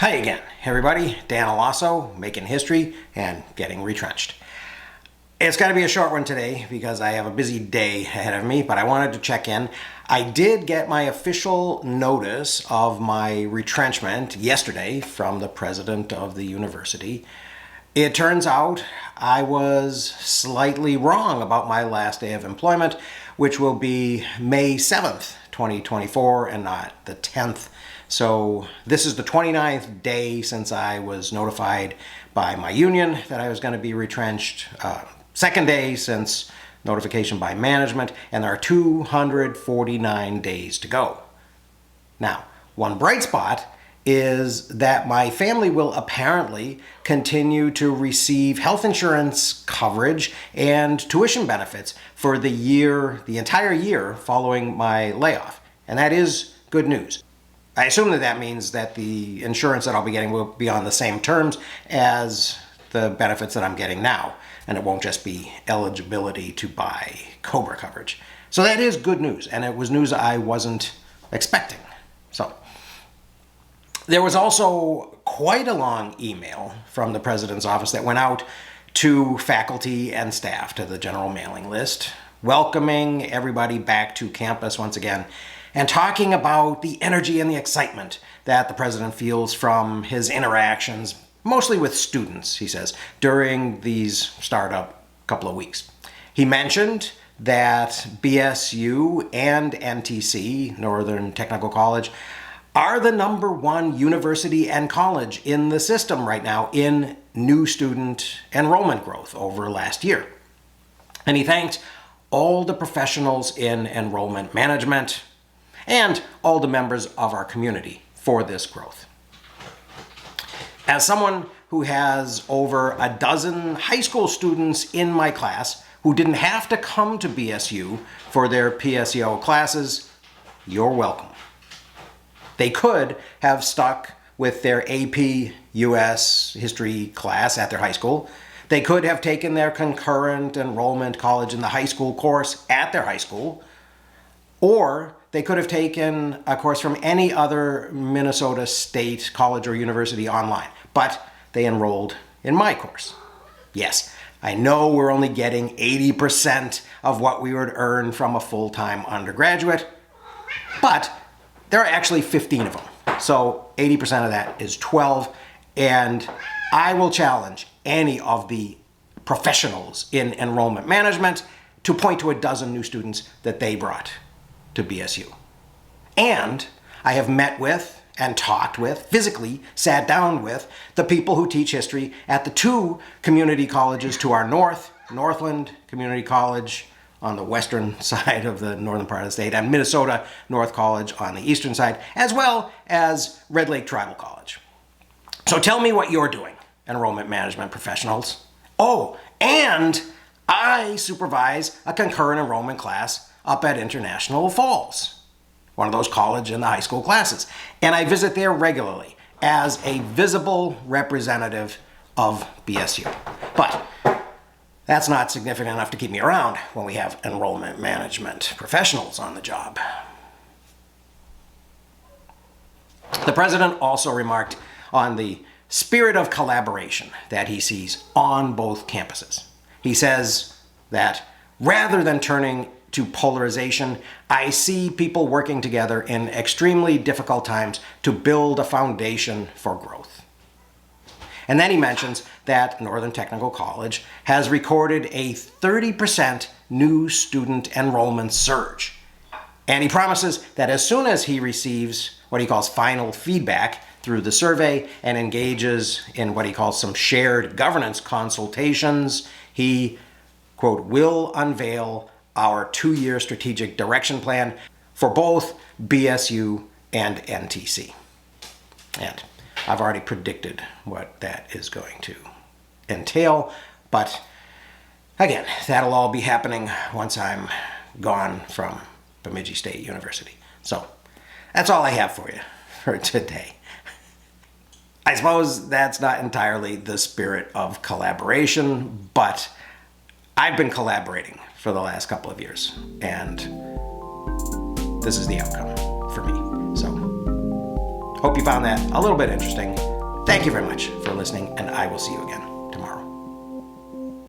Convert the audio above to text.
Hi again, everybody. Dan Alasso, making history and getting retrenched. It's got to be a short one today because I have a busy day ahead of me, but I wanted to check in. I did get my official notice of my retrenchment yesterday from the president of the university. It turns out I was slightly wrong about my last day of employment, which will be May 7th, 2024, and not the 10th. So this is the 29th day since I was notified by my union that I was going to be retrenched. Second day since notification by management, and there are 249 days to go. Now, one bright spot is that my family will apparently continue to receive health insurance coverage and tuition benefits for the entire year following my layoff. And that is good news. I assume that means that the insurance that I'll be getting will be on the same terms as the benefits that I'm getting now, and it won't just be eligibility to buy COBRA coverage. So that is good news, and it was news I wasn't expecting. So there was also quite a long email from the president's office that went out to faculty and staff, to the general mailing list, welcoming everybody back to campus once again, and talking about the energy and the excitement that the president feels from his interactions, mostly with students, he says, during these startup couple of weeks. He mentioned that BSU and NTC, Northern Technical College, are the #1 university and college in the system right now in new student enrollment growth over last year. And he thanked all the professionals in enrollment management and all the members of our community for this growth. As someone who has over a dozen high school students in my class who didn't have to come to BSU for their PSEO classes, you're welcome. They could have stuck with their AP US history class at their high school. They could have taken their concurrent enrollment college in the high school course at their high school, or they could have taken a course from any other Minnesota state college or university online, but they enrolled in my course. Yes, I know we're only getting 80% of what we would earn from a full-time undergraduate, but there are actually 15 of them. So 80% of that is 12, and I will challenge any of the professionals in enrollment management to point to a dozen new students that they brought to BSU. And I have met with and talked with, physically sat down with, the people who teach history at the 2 community colleges to our north, Northland Community College on the western side of the northern part of the state, and Minnesota North College on the eastern side, as well as Red Lake Tribal College. So tell me what you're doing, enrollment management professionals. Oh, and I supervise a concurrent enrollment class up at International Falls, one of those college and the high school classes. And I visit there regularly as a visible representative of BSU. But that's not significant enough to keep me around when we have enrollment management professionals on the job. The president also remarked on the spirit of collaboration that he sees on both campuses. He says that rather than turning to polarization, I see people working together in extremely difficult times to build a foundation for growth. And then he mentions that Northern Technical College has recorded a 30% new student enrollment surge. And he promises that as soon as he receives what he calls final feedback through the survey and engages in what he calls some shared governance consultations, he, quote, will unveil our 2-year strategic direction plan for both BSU and NTC. And I've already predicted what that is going to entail, but again, that'll all be happening once I'm gone from Bemidji State University. So that's all I have for you for today. I suppose that's not entirely the spirit of collaboration, but I've been collaborating for the last couple of years, and this is the outcome for me. So Hope you found that a little bit interesting. Thank you very much for listening, and I will see you again.